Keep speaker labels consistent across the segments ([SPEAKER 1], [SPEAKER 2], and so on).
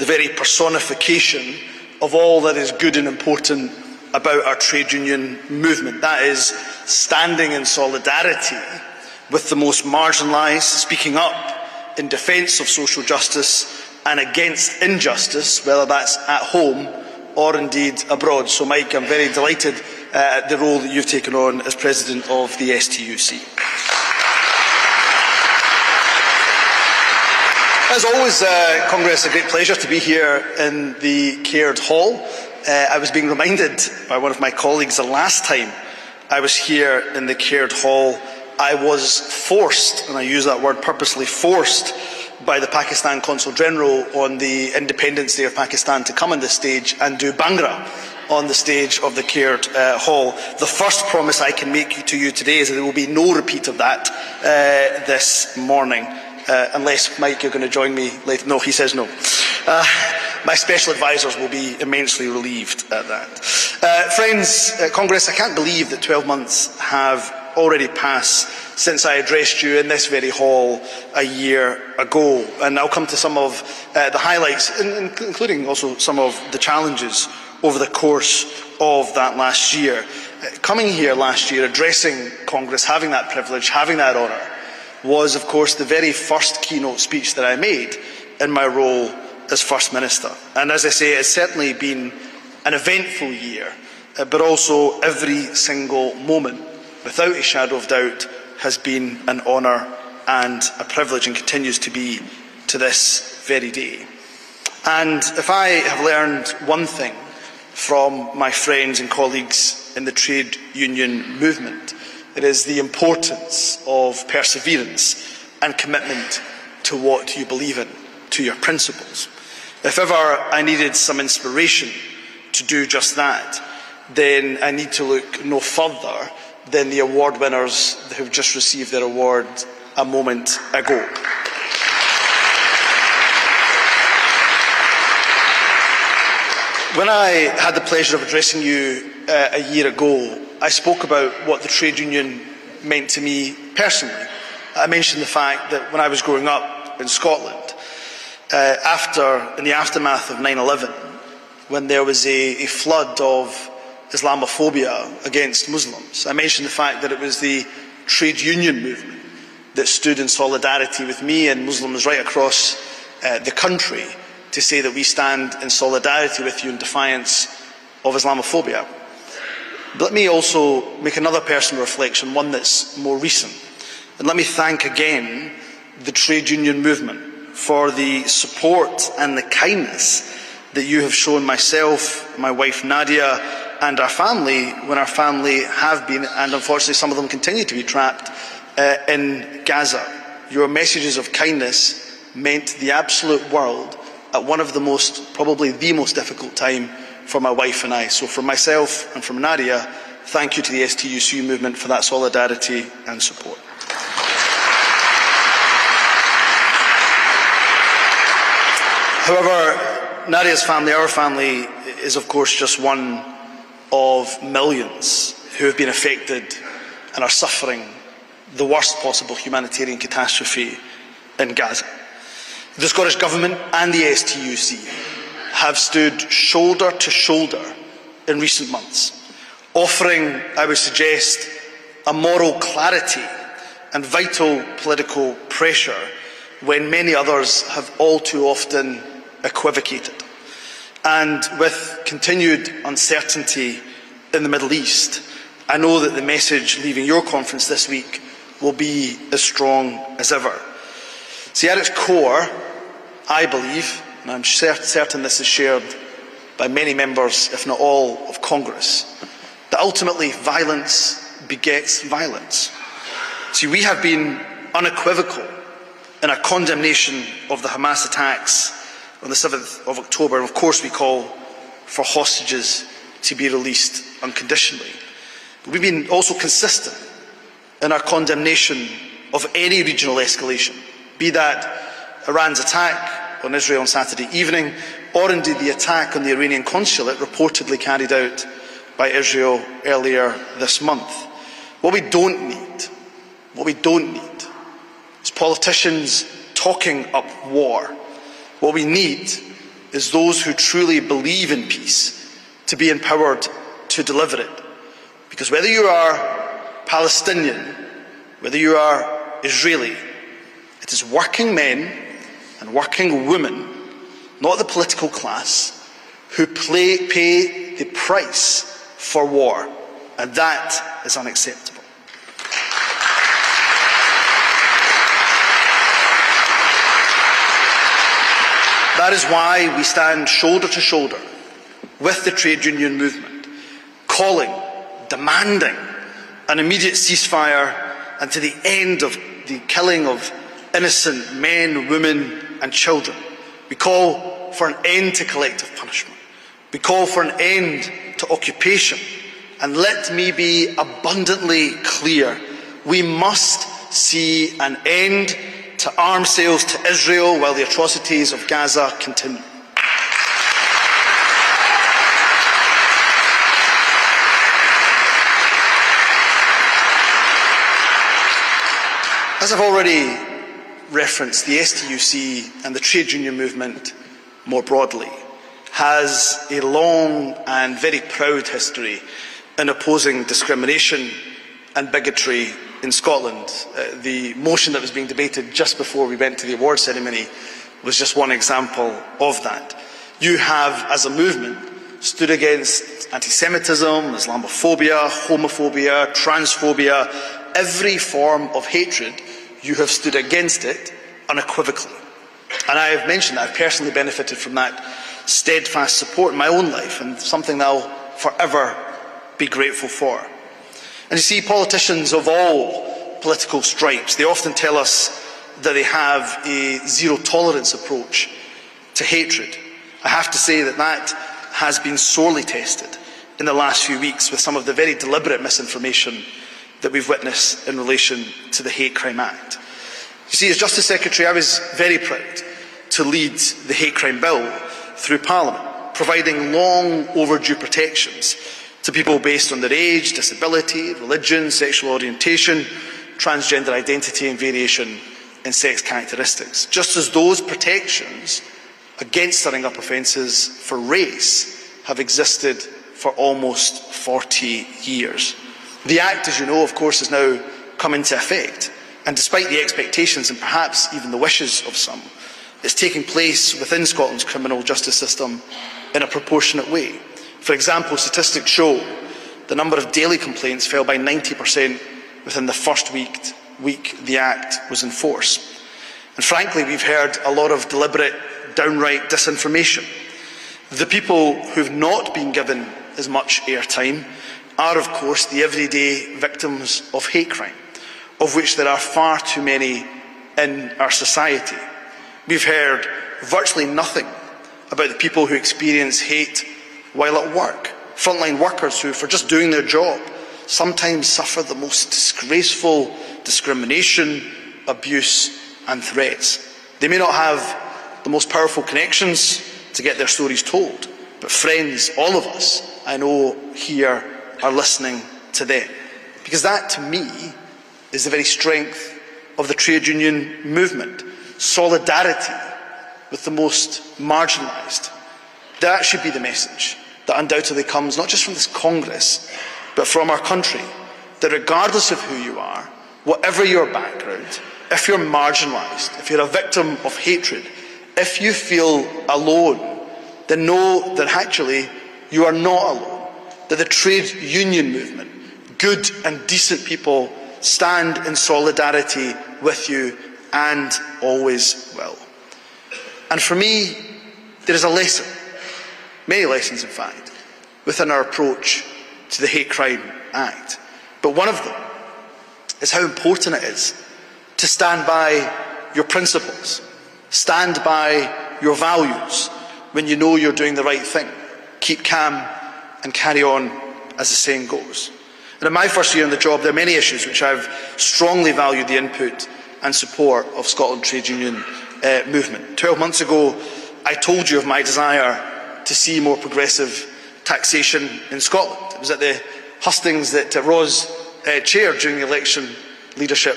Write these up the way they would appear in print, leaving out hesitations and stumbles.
[SPEAKER 1] the very personification of all that is good and important about our trade union movement. That is standing in solidarity with the most marginalised, speaking up in defence of social justice and against injustice, whether that's at home or indeed abroad. So Mike, I'm very delighted at the role that you've taken on as President of the STUC. As always, Congress, a great pleasure to be here in the Caird Hall. I was being reminded by one of my colleagues the last time I was here in the Caird Hall, I was forced, and I use that word purposely, forced by the Pakistan Consul General on the Independence Day of Pakistan to come on this stage and do Bhangra on the stage of the Caird Hall. The first promise I can make to you today is that there will be no repeat of that this morning. Unless, Mike, you're going to join me later. No, he says no. My special advisers will be immensely relieved at that. Friends, Congress, I can't believe that 12 months have already passed since I addressed you in this very hall a year ago. And I'll come to some of the highlights, including also some of the challenges over the course of that last year. Coming here last year, addressing Congress, having that privilege, having that honour, was, of course, the very first keynote speech that I made in my role as First Minister. And as I say, it's certainly been an eventful year, but also every single moment, without a shadow of doubt, has been an honour and a privilege, and continues to be to this very day. And if I have learned one thing from my friends and colleagues in the trade union movement, it is the importance of perseverance and commitment to what you believe in, to your principles. If ever I needed some inspiration to do just that, then I need to look no further than the award winners who have just received their award a moment ago. When I had the pleasure of addressing you a year ago, I spoke about what the trade union meant to me personally. I mentioned the fact that when I was growing up in Scotland, in the aftermath of 9/11, when there was a flood of Islamophobia against Muslims, I mentioned the fact that it was the trade union movement that stood in solidarity with me and Muslims right across the country to say that we stand in solidarity with you in defiance of Islamophobia. But let me also make another personal reflection, one that's more recent. And let me thank again the trade union movement for the support and the kindness that you have shown myself, my wife Nadia, and our family when our family have been, and unfortunately some of them continue to be, trapped in Gaza. Your messages of kindness meant the absolute world at one of the most, probably the most difficult time for my wife and I. So from myself and from Nadia, thank you to the STUC movement for that solidarity and support. However, Nadia's family, our family, is of course just one of millions who have been affected and are suffering the worst possible humanitarian catastrophe in Gaza. The Scottish Government and the STUC have stood shoulder to shoulder in recent months, offering, I would suggest, a moral clarity and vital political pressure when many others have all too often equivocated. And with continued uncertainty in the Middle East, I know that the message leaving your conference this week will be as strong as ever. See, at its core, I believe, and I'm certain this is shared by many members, if not all, of Congress, that ultimately violence begets violence. See, we have been unequivocal in our condemnation of the Hamas attacks on the 7th of October, and of course we call for hostages to be released unconditionally. But we've been also consistent in our condemnation of any regional escalation, be that Iran's attack on Israel on Saturday evening, or indeed the attack on the Iranian consulate reportedly carried out by Israel earlier this month. What we don't need is politicians talking up war. What we need is those who truly believe in peace to be empowered to deliver it. Because whether you are Palestinian, whether you are Israeli, it is working men and working women, not the political class, who pay the price for war, and that is unacceptable. That is why we stand shoulder to shoulder with the trade union movement, calling, demanding an immediate ceasefire and to the end of the killing of innocent men, women and children. We call for an end to collective punishment. We call for an end to occupation. And let me be abundantly clear, we must see an end to arms sales to Israel while the atrocities of Gaza continue. As I've already referenced, the STUC and the trade union movement more broadly has a long and very proud history in opposing discrimination and bigotry in Scotland. The motion that was being debated just before we went to the award ceremony was just one example of that. You have, as a movement, stood against anti-Semitism, Islamophobia, homophobia, transphobia, every form of hatred. You have stood against it unequivocally. And I have mentioned that I've personally benefited from that steadfast support in my own life, and something that I'll forever be grateful for. And you see, politicians of all political stripes, they often tell us that they have a zero-tolerance approach to hatred. I have to say that that has been sorely tested in the last few weeks with some of the very deliberate misinformation that we've witnessed in relation to the Hate Crime Act. You see, as Justice Secretary, I was very proud to lead the Hate Crime Bill through Parliament, providing long overdue protections to people based on their age, disability, religion, sexual orientation, transgender identity and variation in sex characteristics. Just as those protections against stirring up offences for race have existed for almost 40 years. The Act, as you know, of course, has now come into effect, and despite the expectations and perhaps even the wishes of some, it's taking place within Scotland's criminal justice system in a proportionate way. For example, statistics show the number of daily complaints fell by 90% within the first week the Act was in force. And frankly, we've heard a lot of deliberate, downright disinformation. The people who've not been given as much airtime are, of course, the everyday victims of hate crime, of which there are far too many in our society. We've heard virtually nothing about the people who experience hate while at work, frontline workers who, for just doing their job, sometimes suffer the most disgraceful discrimination, abuse and threats. They may not have the most powerful connections to get their stories told, but friends, all of us, I know here, are listening to them. Because that, to me, is the very strength of the trade union movement. Solidarity with the most marginalised. That should be the message that undoubtedly comes not just from this Congress, but from our country. That regardless of who you are, whatever your background, if you're marginalised, if you're a victim of hatred, if you feel alone, then know that actually you are not alone. That the trade union movement, good and decent people, stand in solidarity with you and always will. And for me, there is a lesson, many lessons in fact, within our approach to the Hate Crime Act. But one of them is how important it is to stand by your principles, stand by your values when you know you're doing the right thing. Keep calm and carry on, as the saying goes. And in my first year on the job, there are many issues which I've strongly valued the input and support of Scotland Trade Union movement. 12 months ago, I told you of my desire to see more progressive taxation in Scotland. It was at the hustings that Ros chaired during the election leadership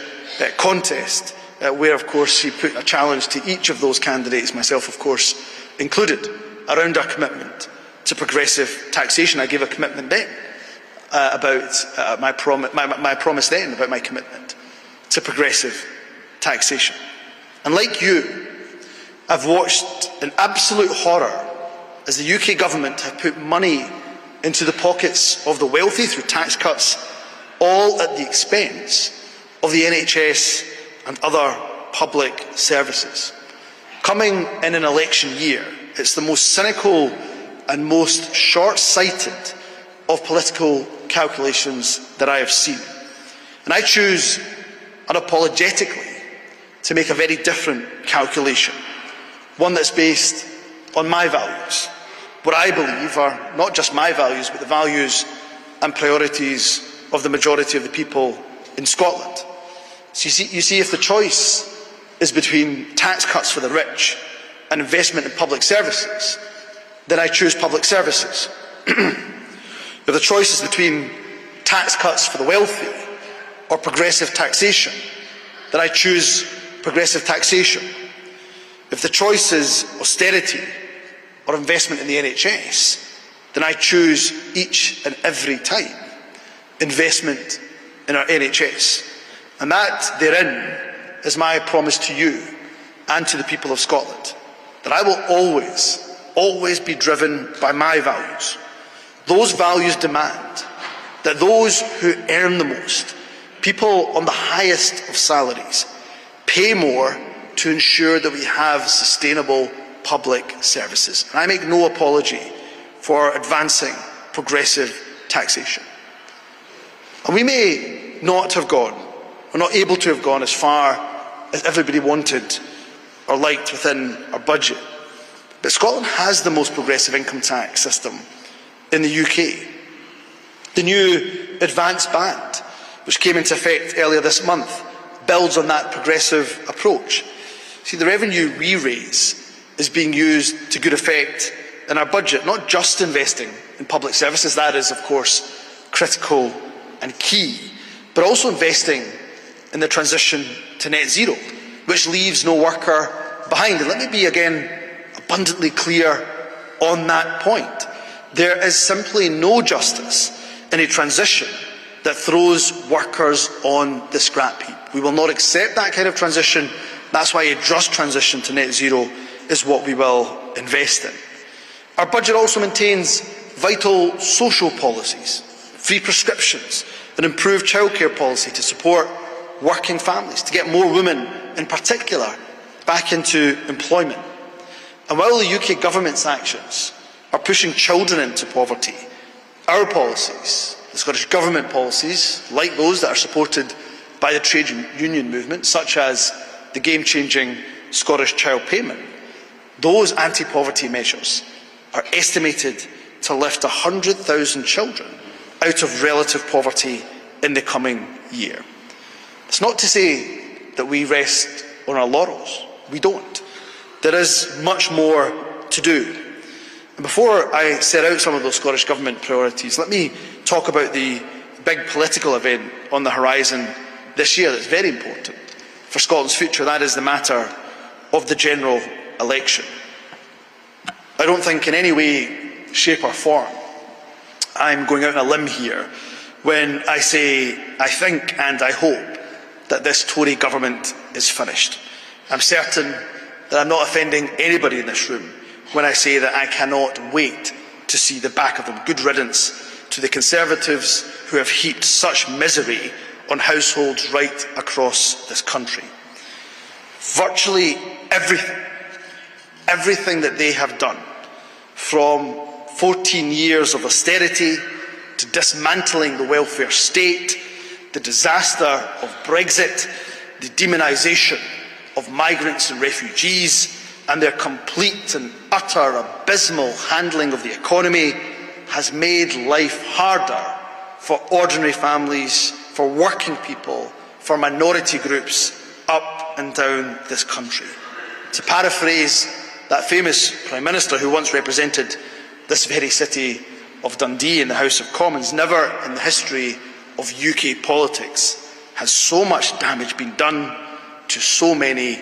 [SPEAKER 1] contest, where, of course, she put a challenge to each of those candidates, myself, of course, included. around our commitment to progressive taxation. I gave a commitment then about my promise then about my commitment to progressive taxation. And like you, I've watched in absolute horror as the UK government have put money into the pockets of the wealthy through tax cuts, all at the expense of the NHS and other public services. Coming in an election year, it's the most cynical and most short-sighted of political calculations that I have seen. And I choose unapologetically to make a very different calculation, one that's based on my values, what I believe are not just my values, but the values and priorities of the majority of the people in Scotland. So you see, if the choice is between tax cuts for the rich and investment in public services, then I choose public services. If the choice is between tax cuts for the wealthy or progressive taxation, then I choose progressive taxation. If the choice is austerity or investment in the NHS, then I choose each and every time investment in our NHS. And that, therein, is my promise to you and to the people of Scotland, that I will always be driven by my values. Those values demand that those who earn the most, people on the highest of salaries, pay more to ensure that we have sustainable public services. And I make no apology for advancing progressive taxation. And we may not have gone, or not able to have gone as far as everybody wanted or liked within our budget. But Scotland has the most progressive income tax system in the UK. The new advanced band, which came into effect earlier this month, builds on that progressive approach. See, the revenue we raise is being used to good effect in our budget, not just investing in public services, that is of course critical and key, but also investing in the transition to net zero, which leaves no worker behind. And let me be again abundantly clear on that point. There is simply no justice in a transition that throws workers on the scrap heap. We will not accept that kind of transition. That's why a just transition to net zero is what we will invest in. Our budget also maintains vital social policies, free prescriptions, an improved childcare policy to support working families, to get more women in particular back into employment. And while the UK government's actions are pushing children into poverty, our policies, the Scottish Government policies, like those that are supported by the trade union movement, such as the game-changing Scottish Child Payment, those anti-poverty measures are estimated to lift 100,000 children out of relative poverty in the coming year. It's not to say that we rest on our laurels. We don't. There is much more to do. And before I set out some of those Scottish Government priorities, let me talk about the big political event on the horizon this year that's very important for Scotland's future. That is the matter of the general election. I don't think in any way, shape or form I'm going out on a limb here when I say I think and I hope that this Tory government is finished. I'm certain that I'm not offending anybody in this room when I say that I cannot wait to see the back of them. Good riddance to the Conservatives who have heaped such misery on households right across this country. Virtually everything that they have done, from 14 years of austerity to dismantling the welfare state, the disaster of Brexit, the demonisation of migrants and refugees, and their complete and utter abysmal handling of the economy has made life harder for ordinary families, for working people, for minority groups up and down this country. To paraphrase that famous Prime Minister who once represented this very city of Dundee in the House of Commons, never in the history of UK politics has so much damage been done to so many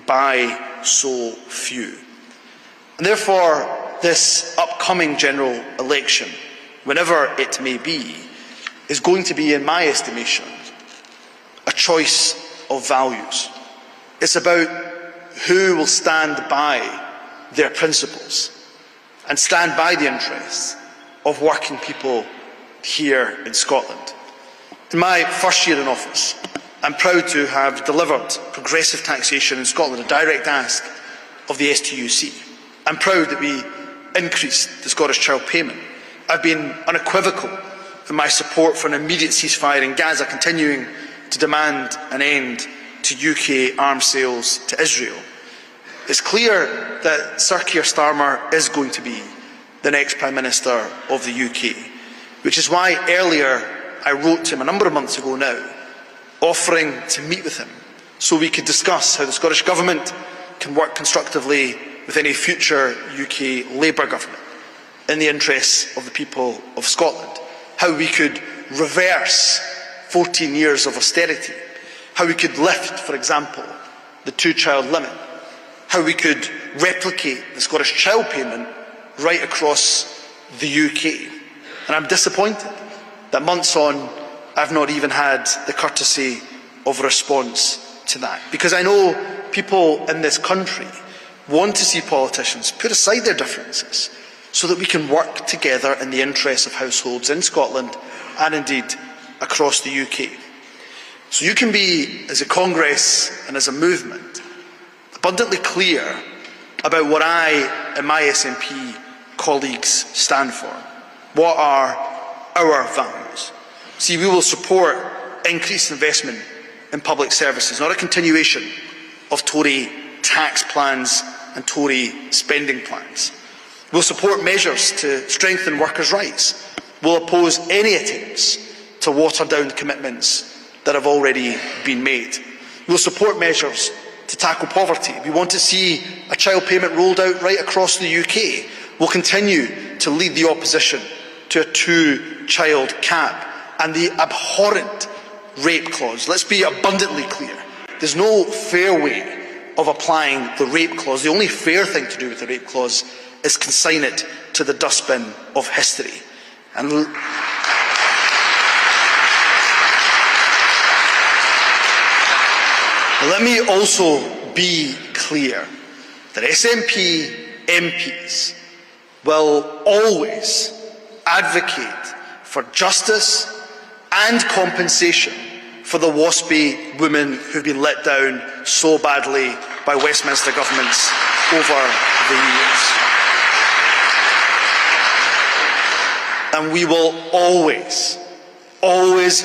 [SPEAKER 1] by so few. And therefore, this upcoming general election, whenever it may be, is going to be, in my estimation, a choice of values. It's about who will stand by their principles and stand by the interests of working people here in Scotland. In my first year in office, I'm proud to have delivered progressive taxation in Scotland, a direct ask of the STUC. I'm proud that we increased the Scottish Child Payment. I've been unequivocal in my support for an immediate ceasefire in Gaza, continuing to demand an end to UK arms sales to Israel. It's clear that Sir Keir Starmer is going to be the next Prime Minister of the UK, which is why earlier I wrote to him a number of months ago now, offering to meet with him so we could discuss how the Scottish Government can work constructively with any future UK Labour government in the interests of the people of Scotland, how we could reverse 14 years of austerity, how we could lift, for example, the two-child limit, how we could replicate the Scottish Child Payment right across the UK. And I'm disappointed that months on I've not even had the courtesy of a response to that. Because I know people in this country want to see politicians put aside their differences so that we can work together in the interests of households in Scotland and indeed across the UK. So you can be, as a Congress and as a movement, abundantly clear about what I and my SNP colleagues stand for. What are our values? See, we will support increased investment in public services, not a continuation of Tory tax plans and Tory spending plans. We'll support measures to strengthen workers' rights. We'll oppose any attempts to water down commitments that have already been made. We'll support measures to tackle poverty. We want to see a child payment rolled out right across the UK. We'll continue to lead the opposition to a two-child cap and the abhorrent rape clause. Let's be abundantly clear. There's no fair way of applying the rape clause. The only fair thing to do with the rape clause is consign it to the dustbin of history. And let me also be clear that SNP MPs will always advocate for justice and compensation for the waspy women who've been let down so badly by Westminster governments over the years. And we will always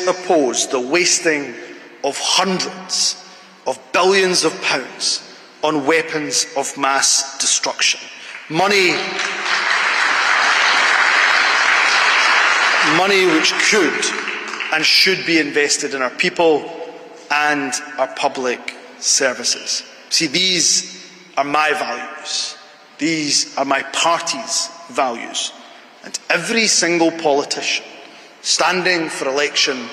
[SPEAKER 1] oppose the wasting of hundreds of billions of pounds on weapons of mass destruction. Money which could and should be invested in our people and our public services. See, these are my values. These are my party's values. And every single politician standing for election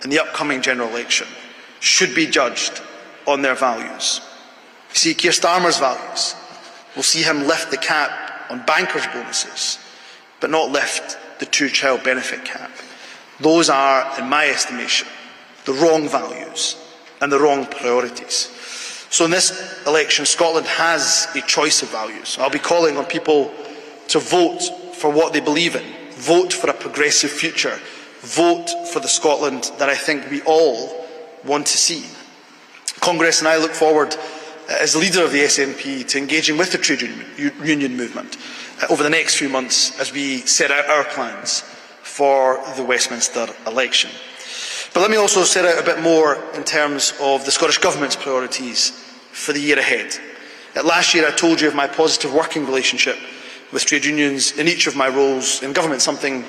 [SPEAKER 1] in the upcoming general election should be judged on their values. See, Keir Starmer's values will see him lift the cap on bankers' bonuses, but not lift the two-child benefit cap. Those are, in my estimation, the wrong values and the wrong priorities. So in this election, Scotland has a choice of values. I'll be calling on people to vote for what they believe in, vote for a progressive future, vote for the Scotland that I think we all want to see. Congress and I look forward, as leader of the SNP, to engaging with the trade union movement over the next few months as we set out our plans for the Westminster election. But let me also set out a bit more in terms of the Scottish Government's priorities for the year ahead. Last year I told you of my positive working relationship with trade unions in each of my roles in government, something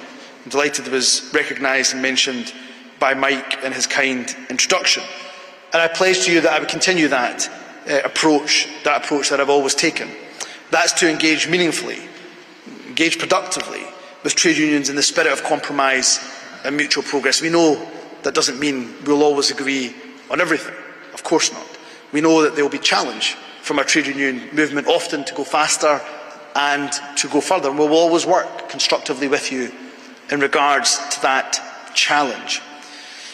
[SPEAKER 1] I'm delighted was recognised and mentioned by Mike in his kind introduction. And I pledged to you that I would continue that approach that I've always taken. That's to engage meaningfully, engage productively with trade unions in the spirit of compromise and mutual progress. We know that doesn't mean we'll always agree on everything. Of course not. We know that there will be challenge from our trade union movement, often to go faster and to go further. And we will always work constructively with you in regards to that challenge.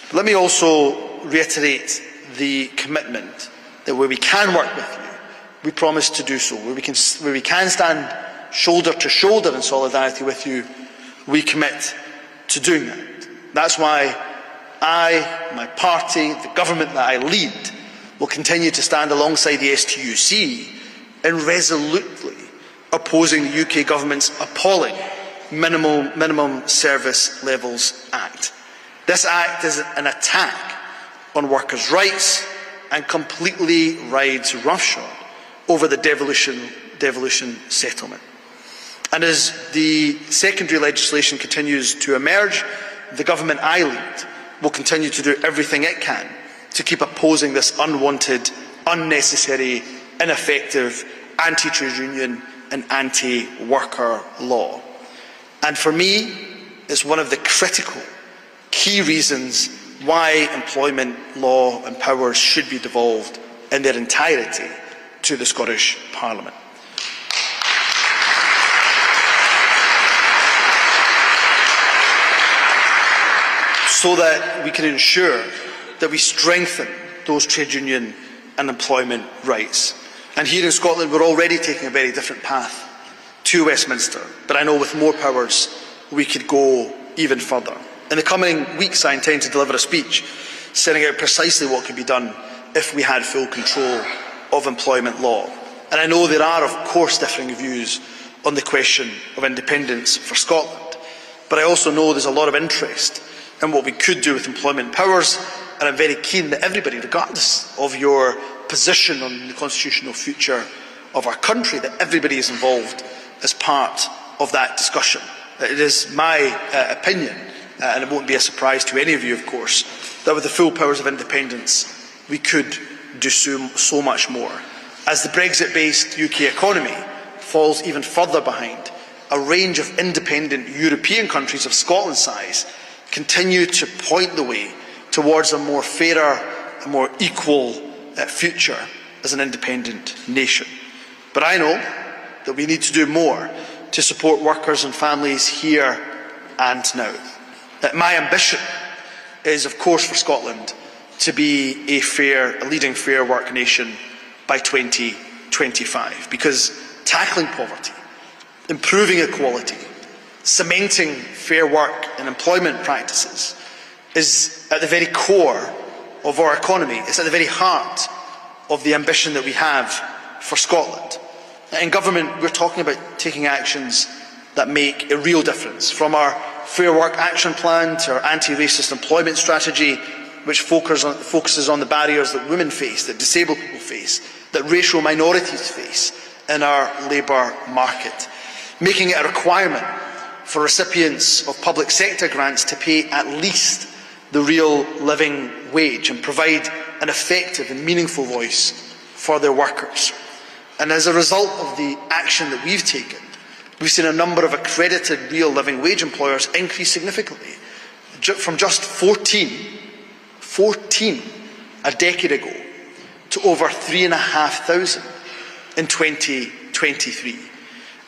[SPEAKER 1] But let me also reiterate the commitment that where we can work with you, we promise to do so. Where we can stand shoulder to shoulder in solidarity with you, we commit to doing that. That's why I, my party, the government that I lead, will continue to stand alongside the STUC in resolutely opposing the UK government's appalling Minimum Service Levels Act. This act is an attack on workers' rights and completely rides roughshod over the devolution settlement. And as the secondary legislation continues to emerge, the government I lead will continue to do everything it can to keep opposing this unwanted, unnecessary, ineffective anti-trade union and anti-worker law. And for me, it's one of the critical, key reasons why employment law and powers should be devolved in their entirety to the Scottish Parliament. So that we can ensure that we strengthen those trade union and employment rights. And here in Scotland, we're already taking a very different path to Westminster, but I know with more powers we could go even further. In the coming weeks, I intend to deliver a speech setting out precisely what could be done if we had full control of employment law. And I know there are, of course, differing views on the question of independence for Scotland, but I also know there's a lot of interest in what we could do with employment powers, and I'm very keen that everybody, regardless of your position on the constitutional future of our country, that everybody is involved as part of that discussion. It is my opinion, and it won't be a surprise to any of you, of course, that with the full powers of independence, we could do so much more. As the Brexit-based UK economy falls even further behind, a range of independent European countries of Scotland's size continue to point the way towards a more fairer and more equal future as an independent nation. But I know that we need to do more to support workers and families here and now. My ambition is, of course, for Scotland to be a leading fair work nation by 2025, because tackling poverty, improving equality, cementing fair work and employment practices is at the very core of our economy. It's at the very heart of the ambition that we have for Scotland. In government, we're talking about taking actions that make a real difference, from our Fair Work Action Plan to our anti-racist employment strategy, which focuses on the barriers that women face, that disabled people face, that racial minorities face in our labour market, making it a requirement for recipients of public sector grants to pay at least the real living wage and provide an effective and meaningful voice for their workers. And as a result of the action that we've taken, we've seen a number of accredited real living wage employers increase significantly, from just 14 a decade ago to over 3,500 in 2023.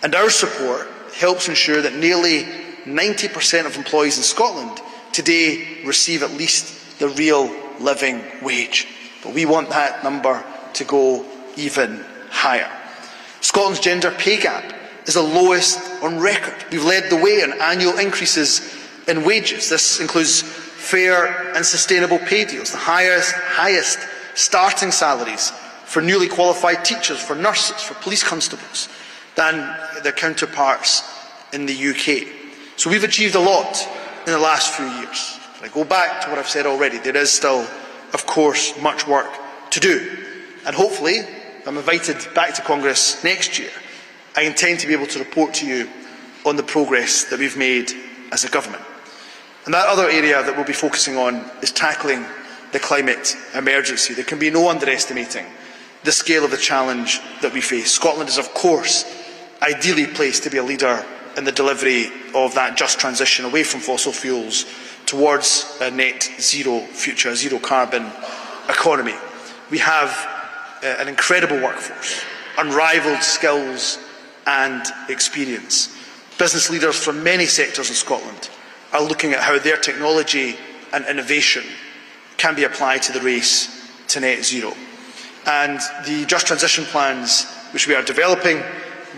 [SPEAKER 1] And our support helps ensure that nearly 90% of employees in Scotland today receive at least the real living wage. But we want that number to go even higher. Scotland's gender pay gap is the lowest on record. We've led the way on annual increases in wages. This includes fair and sustainable pay deals, the highest starting salaries for newly qualified teachers, for nurses, for police constables, than their counterparts in the UK. So we've achieved a lot in the last few years. But I go back to what I've said already. There is still, of course, much work to do. And hopefully, if I'm invited back to Congress next year, I intend to be able to report to you on the progress that we've made as a government. And that other area that we'll be focusing on is tackling the climate emergency. There can be no underestimating the scale of the challenge that we face. Scotland is, of course, ideally placed to be a leader in the delivery of that just transition away from fossil fuels towards a net zero future, a zero carbon economy. We have an incredible workforce, unrivalled skills and experience. Business leaders from many sectors in Scotland are looking at how their technology and innovation can be applied to the race to net zero. And the Just Transition plans which we are developing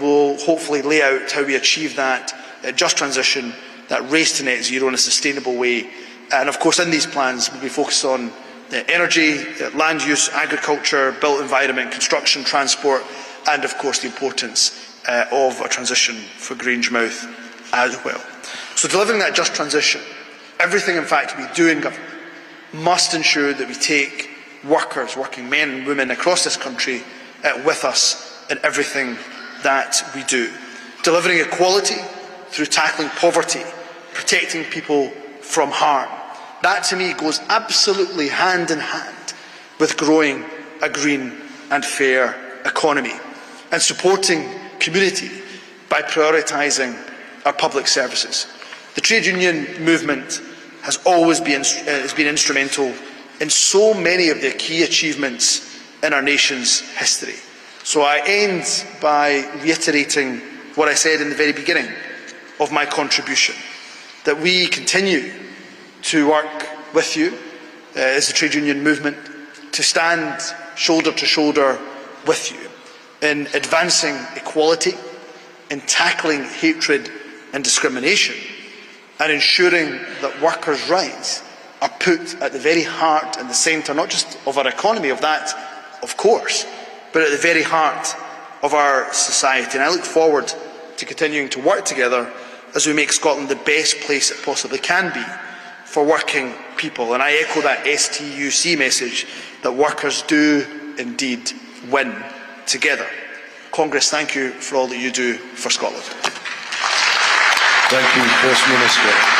[SPEAKER 1] will hopefully lay out how we achieve that just transition, that race to net zero in a sustainable way. And of course in these plans we'll be focused on energy, land use, agriculture, built environment, construction, transport, and of course the importance of a transition for Grangemouth as well. So delivering that just transition, everything in fact we do in government must ensure that we take workers, working men and women across this country with us in everything that we do. Delivering equality through tackling poverty, protecting people from harm. That to me goes absolutely hand in hand with growing a green and fair economy and supporting community by prioritising our public services. The trade union movement has always been instrumental in so many of the key achievements in our nation's history. So I end by reiterating what I said in the very beginning of my contribution, that we continue to work with you as the trade union movement to stand shoulder to shoulder with you in advancing equality, in tackling hatred and discrimination, and ensuring that workers' rights are put at the very heart and the centre, not just of our economy, of that, of course, but at the very heart of our society. And I look forward to continuing to work together as we make Scotland the best place it possibly can be for working people. And I echo that STUC message that workers do indeed win together. Congress, thank you for all that you do for Scotland.
[SPEAKER 2] Thank you, First Minister.